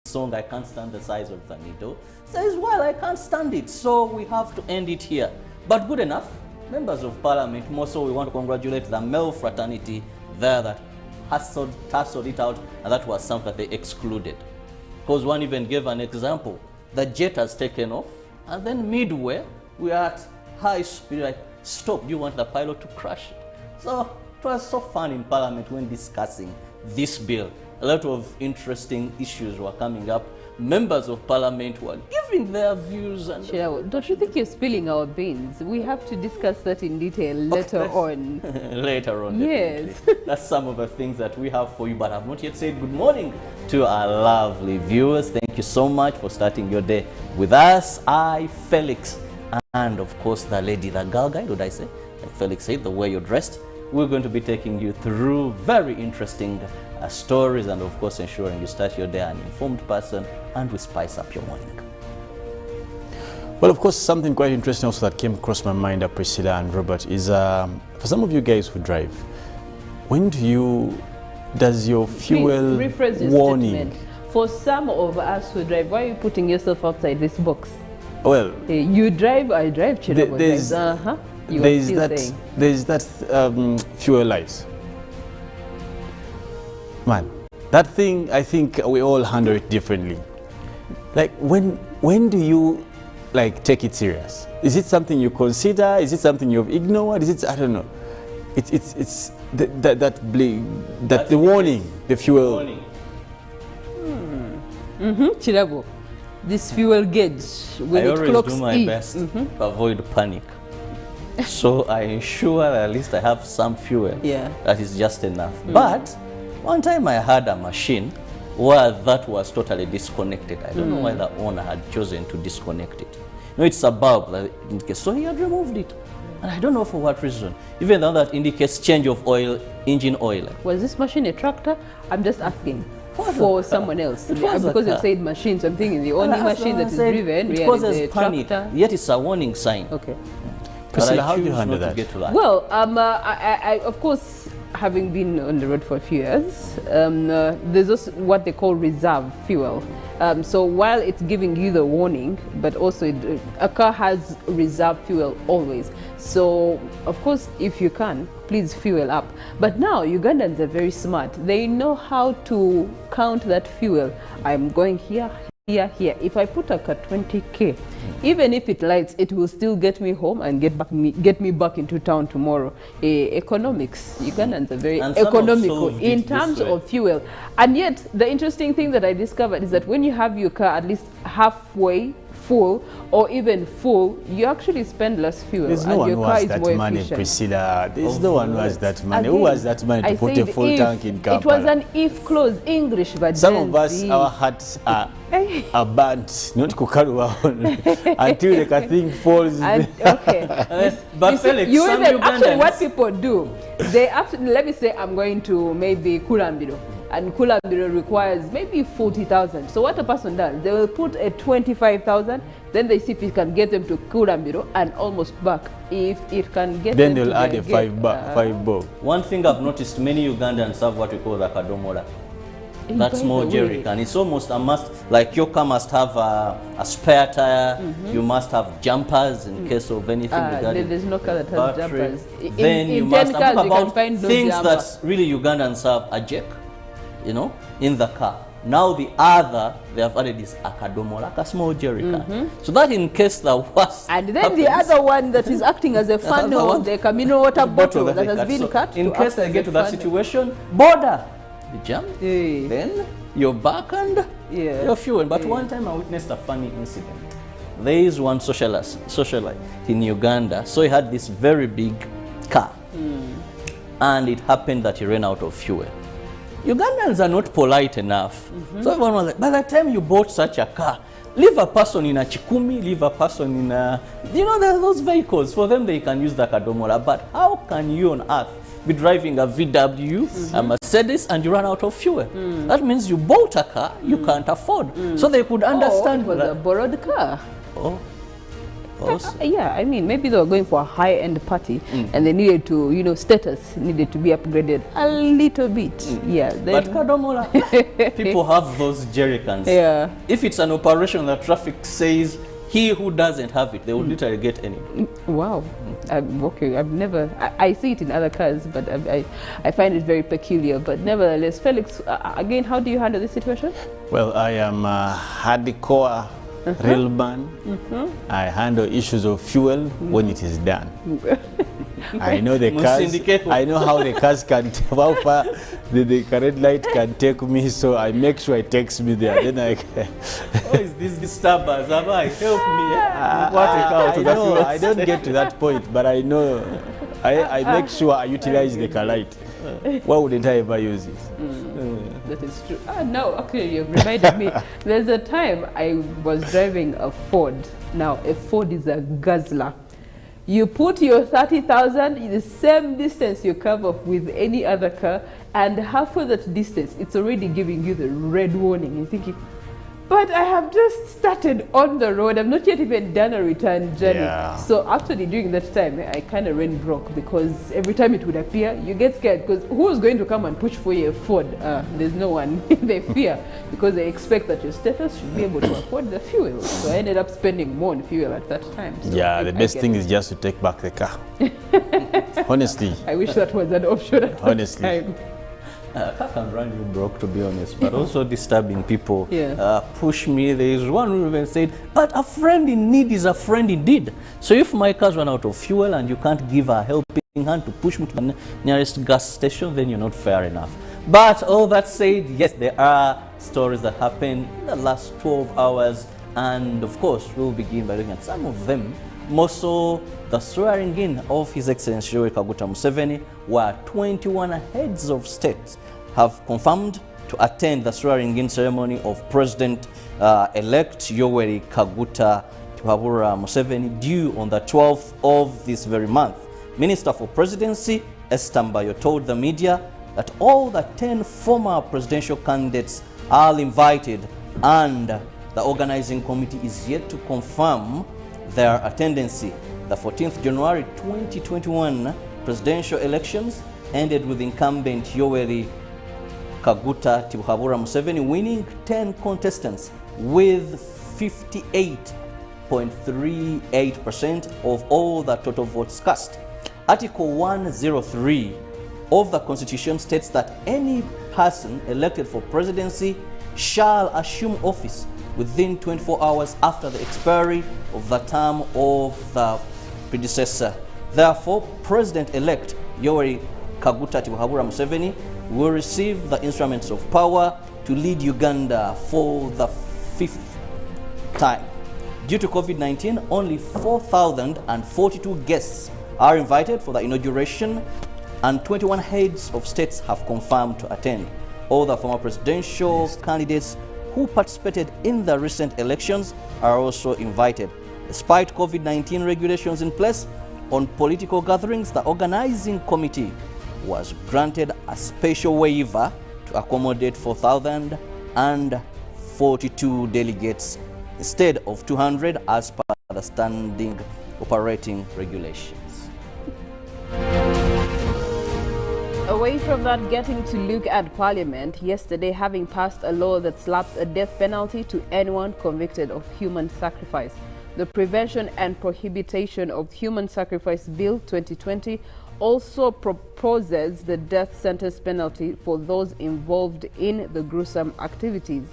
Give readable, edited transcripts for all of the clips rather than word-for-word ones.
song, I can't stand the size of the needle, says, well, I can't stand it, so we have to end it here. But good enough, members of parliament, more so we want to congratulate the male fraternity there that tussled it out, and that was something that they excluded. Because one even gave an example. The jet has taken off, and then midway, we are at high speed, like, stop, do you want the pilot to crash it? So it was so fun in parliament when discussing this bill. A lot of interesting issues were coming up. Members of parliament were giving their views. And don't you think you're spilling our beans? We have to discuss that in detail later on. Later on, yes. Definitely. That's some of the things that we have for you, but I've not yet said good morning to our lovely viewers. Thank you so much for starting your day with us. I, Felix, and of course the lady, the girl guide, would I say? Like Felix said, the way you're dressed. We're going to be taking you through very interesting stories, and of course ensuring you start your day an informed person, and we spice up your morning. Well, of course, something quite interesting also that came across my mind, Priscilla and Robert, is for some of you guys who drive, when does your fuel warning? Statement. For some of us who drive, why are you putting yourself outside this box? Well, you drive, I drive, there's that fuel lights. Man, that thing, I think we all handle it differently. Like, when do you like take it serious? Is it something you consider? Is it something you've ignored? Is it, I don't know. It's the warning, the fuel. Warning. Chirabo, this fuel gauge, when I it always clocks do my best to avoid panic. So I ensure that at least I have some fuel that is just enough. But one time I had a machine where that was totally disconnected. I don't know why the owner had chosen to disconnect it. You know, it's a bulb, so he had removed it. And I don't know for what reason. Even though that indicates change of oil, engine oil. Was this machine a tractor? I'm just asking for someone else. Because you said machine, so I'm thinking the only machine that is driven it causes panic, tractor. yet it's a warning sign. Okay. Priscilla, how do you handle that? Well, I of course, having been on the road for a few years, there's also what they call reserve fuel. So while it's giving you the warning, but also a car has reserve fuel always. So of course, if you can, please fuel up. But now Ugandans are very smart. They know how to count that fuel. I'm going here, here. If I put a car 20k, even if it lights, it will still get me home and get me back into town tomorrow. Economics, Ugandans are very economical in terms of fuel. And yet, the interesting thing that I discovered is that when you have your car at least halfway full or even full, you actually spend less fuel. There's no one who has that money, Priscilla. There's no one who has that money. Who has that money to put a full tank in Kampala? It was an if clause, English, but some of us, our hearts are burnt, not kukaruwa until like a thing falls. Okay. But Felix, you even actually what people do, they actually, let me say I'm going to maybe Kulambiro, and Kulambiro requires maybe 40,000. So what a person does, they will put a 25,000, then they see if it can get them to Kulambiro and almost back. If it can get then them they'll add a five bob. One thing I've noticed, many Ugandans have what we call the kadomora. That small jerry can. It's almost a must. Like your car must have a spare tire. You must have jumpers in case of anything. There's no car that has jumpers. Then you must have about things that really Ugandans have a jack, you know, in the car. Now the other they have added is a kadomo, like a small jerry can. So that in case the worst. And then the other one that is acting as a funnel, the Camino water bottle that has been cut. In case they get to that situation, border. You jump, then you're back and you're fuel. But one time I witnessed a funny incident. There is one socialite in Uganda. So he had this very big car. And it happened that he ran out of fuel. Ugandans are not polite enough. So everyone was like, by the time you bought such a car, leave a person in a chikumi, leave a person in a... You know, there are those vehicles. For them, they can use the kadomora. But how can you on earth be driving a VW, a Mercedes, and you run out of fuel? That means you bought a car you can't afford. So they could understand. It was a borrowed car. Also. Yeah, I mean, maybe they were going for a high-end party and they needed to, you know, status needed to be upgraded a little bit. Yeah. But Kadomola, people have those jerrycans. Yeah. If it's an operation that traffic says he who doesn't have it, they will literally get any. Wow. Okay, I've never, I see it in other cars, but I find it very peculiar. But nevertheless, Felix, again, how do you handle this situation? Well, I am a hardcore railman. I handle issues of fuel when it is done. I know the cars. I know how the cars can, how far the current light can take me, so I make sure it takes me there. Then I oh, is this disturbance? Have I? Help me. I don't get to that point, but I know. I make sure I utilize the car light. Why wouldn't I ever use it? That is true. No, okay, you've reminded me. There's a time I was driving a Ford. Now, a Ford is a guzzler. You put your 30,000, the same distance you cover with any other car, and halfway that distance, it's already giving you the red warning. You're thinking, but I have just started on the road. I've not yet even done a return journey. Yeah. So actually during that time, I kind of ran broke because every time it would appear, you get scared because who's going to come and push for you a Ford? There's no one. They fear because they expect that your status should be able to afford the fuel. So I ended up spending more on fuel at that time. So yeah, the best thing is just to take back the car. Honestly. I wish that was an option at honestly. that time. Car can run you broke, to be honest, but also disturbing people. Yeah. Push me. There is one who even said, but a friend in need is a friend indeed. So if my cars run out of fuel and you can't give a helping hand to push me to the nearest gas station, then you're not fair enough. But all that said, yes, there are stories that happened in the last 12 hours. And of course, we'll begin by looking at some of them. More so, the swearing in of His Excellency Yoweri Kaguta Museveni, where 21 heads of state have confirmed to attend the swearing in ceremony of President-elect Yoweri Kaguta Museveni due on the 12th of this very month. Minister for Presidency Esther Mbayo told the media that all the 10 former presidential candidates are invited and the organizing committee is yet to confirm their attendance. The 14th January 2021 presidential elections ended with incumbent Yoweri Kaguta Museveni winning 10 contestants with 58.38% of all the total votes cast. Article 103 of the Constitution states that any person elected for presidency shall assume office within 24 hours after the expiry of the term of the predecessor. Therefore, President-elect Yoweri Kaguta Museveni will receive the instruments of power to lead Uganda for the 5th time. Due to COVID-19, only 4,042 guests are invited for the inauguration, and 21 heads of states have confirmed to attend. All the former presidential candidates who participated in the recent elections are also invited. Despite COVID-19 regulations in place on political gatherings, the organizing committee was granted a special waiver to accommodate 4,042 delegates instead of 200 as per the standing operating regulations. Away from that, getting to look at Parliament yesterday having passed a law that slaps a death penalty to anyone convicted of human sacrifice. The Prevention and Prohibition of Human Sacrifice Bill 2020 also proposes the death sentence penalty for those involved in the gruesome activities.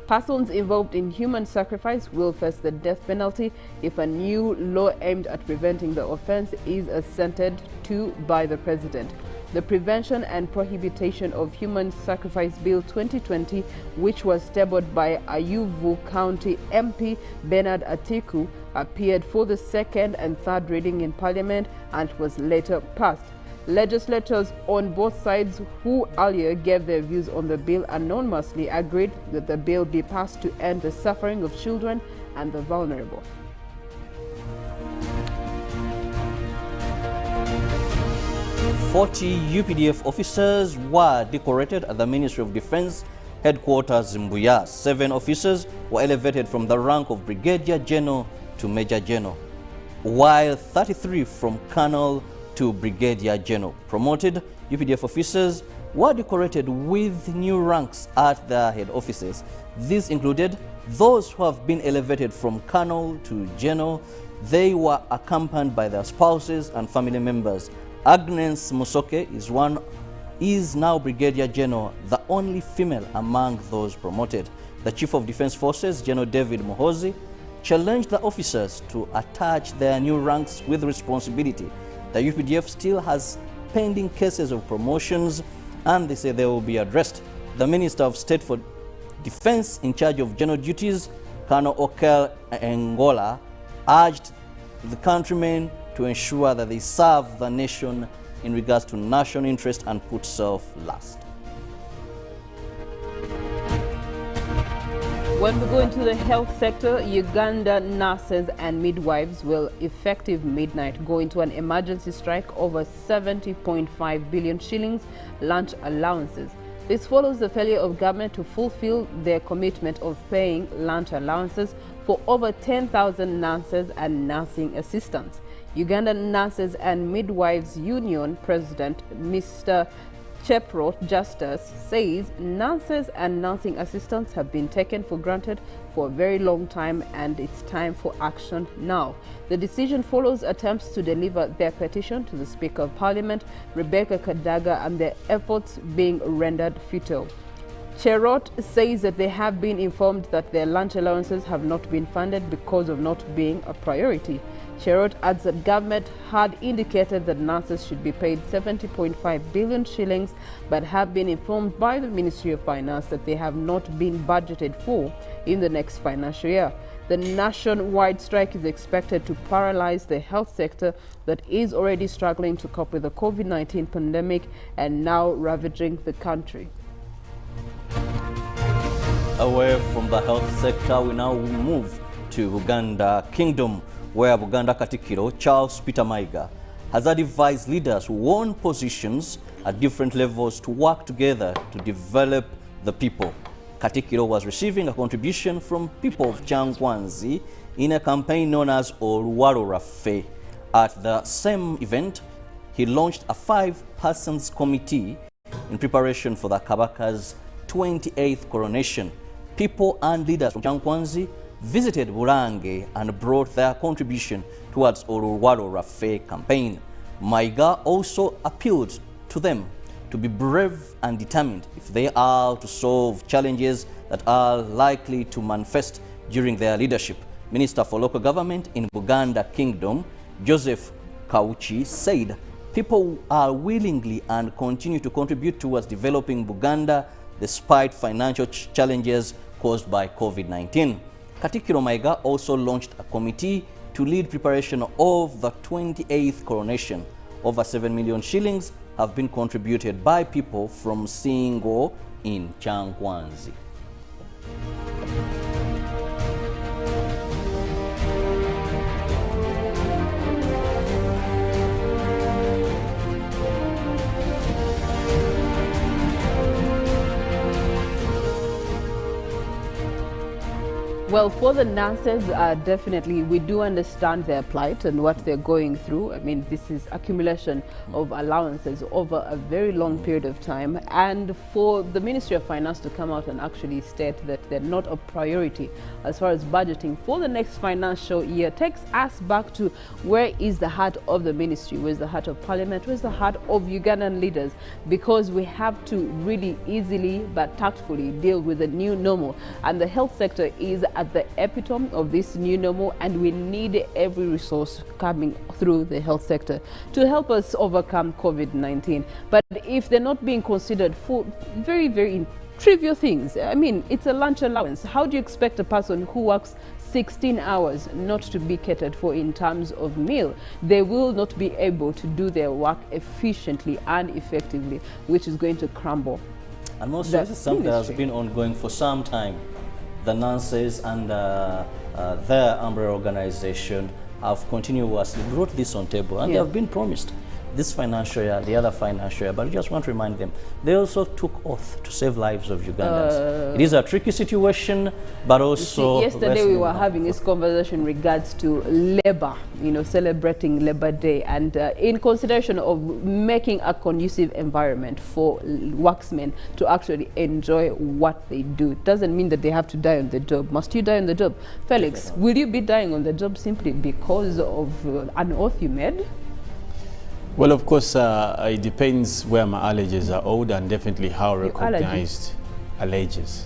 Persons involved in human sacrifice will face the death penalty if a new law aimed at preventing the offense is assented to by the President. The Prevention and Prohibition of Human Sacrifice Bill 2020, which was tabled by Ayuvu County MP Bernard Atiku, appeared for the second and third reading in Parliament and was later passed. Legislators on both sides who earlier gave their views on the bill anonymously agreed that the bill be passed to end the suffering of children and the vulnerable. Forty UPDF officers were decorated at the Ministry of Defense headquarters in Buya. 7 officers were elevated from the rank of Brigadier General to Major General. while 33 from Colonel to Brigadier General. Promoted UPDF officers were decorated with new ranks at their head offices. These included those who have been elevated from Colonel to General. They were accompanied by their spouses and family members. Agnes Musoke is now Brigadier General, the only female among those promoted. The Chief of Defense Forces, General David Muhoozi, challenged the officers to attach their new ranks with responsibility. The UPDF still has pending cases of promotions, and they say they will be addressed. The Minister of State for Defense in charge of general duties, Colonel Okel Engola, urged the countrymen to ensure that they serve the nation in regards to national interest and put self last. When we go into the health sector, Uganda nurses and midwives will, effective midnight, go into an emergency strike over 70.5 billion shillings lunch allowances. This follows the failure of government to fulfill their commitment of paying lunch allowances for over 10,000 nurses and nursing assistants. Uganda Nurses and Midwives Union President Mr. Cheprot Justice says nurses and nursing assistants have been taken for granted for a very long time, and it's time for action now. The decision follows attempts to deliver their petition to the Speaker of Parliament, Rebecca Kadaga, and their efforts being rendered futile. Cherot says that they have been informed that their lunch allowances have not been funded because of not being a priority. Cherot adds that government had indicated that nurses should be paid 70.5 billion shillings, but have been informed by the Ministry of Finance that they have not been budgeted for in the next financial year. The nationwide strike is expected to paralyze the health sector that is already struggling to cope with the COVID-19 pandemic and now ravaging the country. Away from the health sector, we now move to Uganda Kingdom, where Buganda Katikiro Charles Peter Maiga has advised leaders who own positions at different levels to work together to develop the people. Katikiro was receiving a contribution from people of Changwanzi in a campaign known as Oluwalo Rafe. At the same event, he launched a 5-persons committee in preparation for the KABAKA'S 28th coronation. People and leaders from Changwanzi visited Bulange and brought their contribution towards Oluwalo Rafe campaign. Maiga also appealed to them to be brave and determined if they are to solve challenges that are likely to manifest during their leadership. Minister for Local Government in Buganda Kingdom, Joseph Kauchi, said people are willingly and continue to contribute towards developing Buganda despite financial challenges caused by COVID-19. Katikiro Maiga also launched a committee to lead preparation of the 28th coronation. Over 7 million shillings have been contributed by people from Singo in Changwanzi. Well, for the nurses, definitely we do understand their plight and what they're going through. I mean, this is accumulation of allowances over a very long period of time. And for the Ministry of Finance to come out and actually state that they're not a priority as far as budgeting for the next financial year takes us back to where is the heart of the ministry, where's the heart of Parliament, where's the heart of Ugandan leaders, because we have to really easily but tactfully deal with the new normal. And the health sector is at the epitome of this new normal, and we need every resource coming through the health sector to help us overcome COVID-19. But if they're not being considered for very, very trivial things, I mean, it's a lunch allowance. How do you expect a person who works 16 hours not to be catered for in terms of meal? They will not be able to do their work efficiently and effectively, which is going to crumble. And most this is something that has been ongoing for some time. The nurses and their umbrella organization have continuously brought this on table, and they have been promised this financial year, the other financial year, but I just want to remind them, they also took oath to save lives of Ugandans. It is a tricky situation, but also... Yesterday we were having this conversation in regards to labor, you know, celebrating Labor Day, and in consideration of making a conducive environment for worksmen to actually enjoy what they do. It doesn't mean that they have to die on the job. Must you die on the job? Felix, definitely. Will you be dying on the job simply because of an oath you made? Well, of course, it depends where my allergies are owed and definitely how recognized allergies.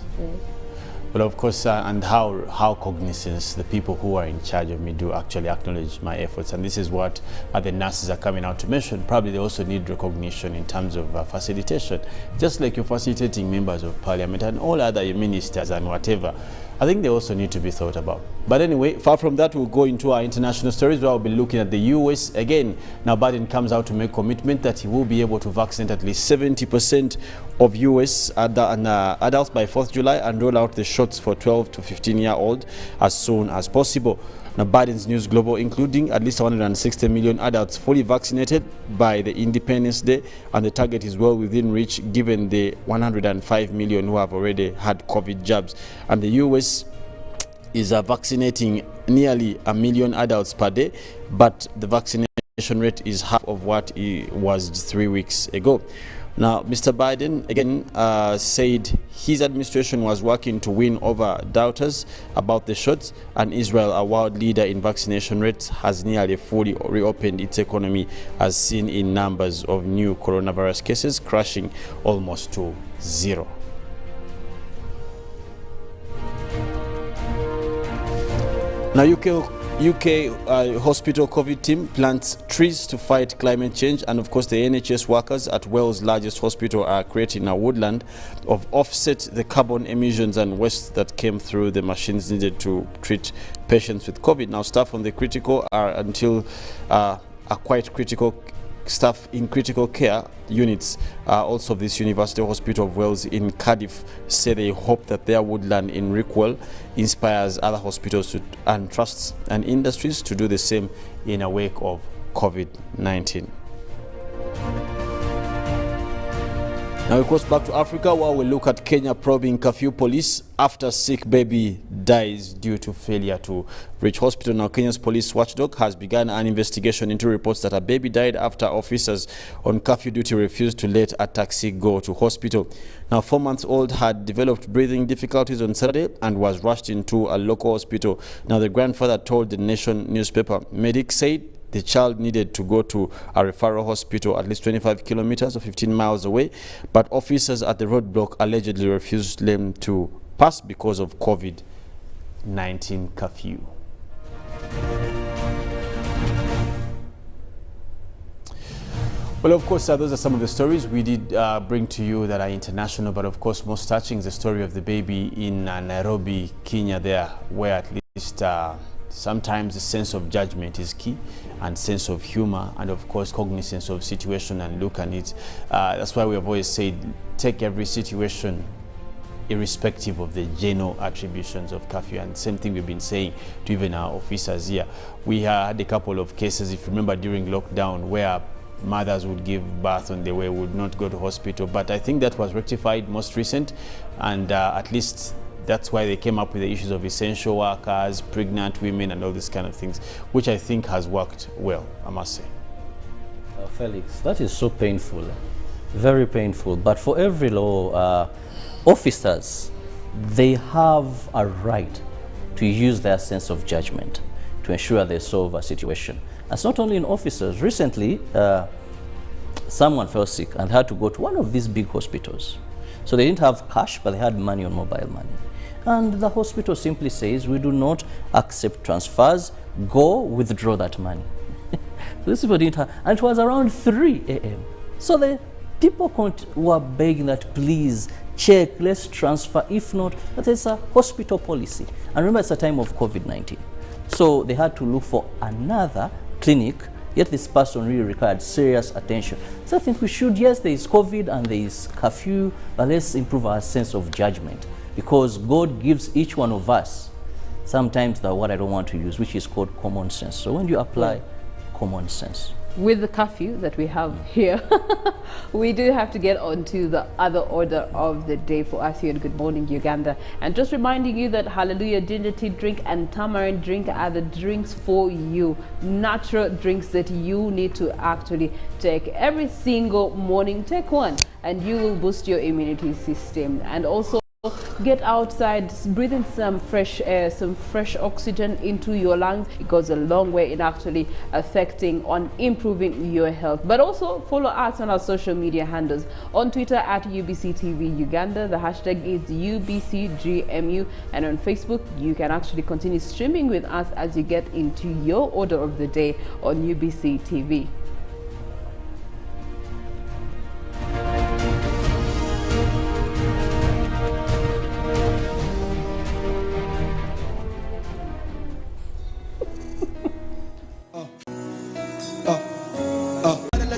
But of course, and how cognizance the people who are in charge of me do actually acknowledge my efforts. And this is what the nurses are coming out to mention. Probably they also need recognition in terms of facilitation. Just like you're facilitating members of parliament and all other ministers and whatever, I think they also need to be thought about. But anyway, far from that, we'll go into our international stories where we'll be looking at the US again. Now, Biden comes out to make commitment that he will be able to vaccinate at least 70% of US adults by 4th July and roll out the shots for 12 to 15-year-old as soon as possible. Now, Biden's News Global, including at least 160 million adults fully vaccinated by the Independence Day, and the target is well within reach given the 105 million who have already had COVID jabs. And the US is vaccinating nearly 1 million adults per day, but the vaccination rate is half of what it was 3 weeks ago. Now, Mr. Biden again said his administration was working to win over doubters about the shots, and Israel, a world leader in vaccination rates, has nearly fully reopened its economy, as seen in numbers of new coronavirus cases crashing almost to zero. Now, UK hospital COVID team plants trees to fight climate change, and of course the NHS workers at Wales' largest hospital are creating a woodland of offset the carbon emissions and waste that came through the machines needed to treat patients with COVID. Now, staff on the critical are quite critical. Staff in critical care units also of this University Hospital of Wales in Cardiff say they hope that their woodland in Rickwell inspires other hospitals and trusts and industries to do the same in a wake of COVID-19. Now, of course, back to Africa, where we look at Kenya probing curfew police after sick baby dies due to failure to reach hospital. Now, Kenya's police watchdog has begun an investigation into reports that a baby died after officers on curfew duty refused to let a taxi go to hospital. Now, 4-month-old had developed breathing difficulties on Saturday and was rushed into a local hospital. Now, the grandfather told the Nation newspaper, medics said the child needed to go to a referral hospital at least 25 kilometers or 15 miles away, but officers at the roadblock allegedly refused them to pass because of COVID-19 curfew. Well, of course, those are some of the stories we did bring to you that are international, but of course, most touching is the story of the baby in Nairobi, Kenya, there, where at least sometimes the sense of judgment is key, and sense of humor, and of course cognizance of situation and look at it. That's why we have always said, take every situation irrespective of the general attributions of curfew, and same thing we've been saying to even our officers here. We had a couple of cases, if you remember, during lockdown where mothers would give birth on the way, would not go to hospital, but I think that was rectified most recent, and at least that's why they came up with the issues of essential workers, pregnant women, and all these kind of things, which I think has worked well, I must say. Felix, that is so painful, very painful. But for every law, officers, they have a right to use their sense of judgment to ensure they solve a situation. It's not only in officers. Recently, someone fell sick and had to go to one of these big hospitals. So they didn't have cash, but they had money on mobile money. And the hospital simply says, we do not accept transfers, go withdraw that money. So these people didn't have, and it was around 3 a.m. So the people were begging that, please check, let's transfer, if not, that is a hospital policy. And remember, it's a time of COVID-19. So they had to look for another clinic, yet this person really required serious attention. So I think we should, yes, there is COVID and there is curfew, but let's improve our sense of judgment, because God gives each one of us sometimes the word I don't want to use, which is called common sense. So when you apply common sense, with the curfew that we have here, we do have to get on to the other order of the day for us here at Good Morning Uganda. And just reminding you that Hallelujah Ginger Tea Drink and Tamarind Drink are the drinks for you. Natural drinks that you need to actually take every single morning. Take one and you will boost your immunity system. And also, get outside, breathe in some fresh air, some fresh oxygen into your lungs. It goes a long way in actually affecting on improving your health. But also follow us on our social media handles. On Twitter at UBCTV Uganda, the hashtag is UBCGMU, and on Facebook you can actually continue streaming with us as you get into your order of the day on UBC TV.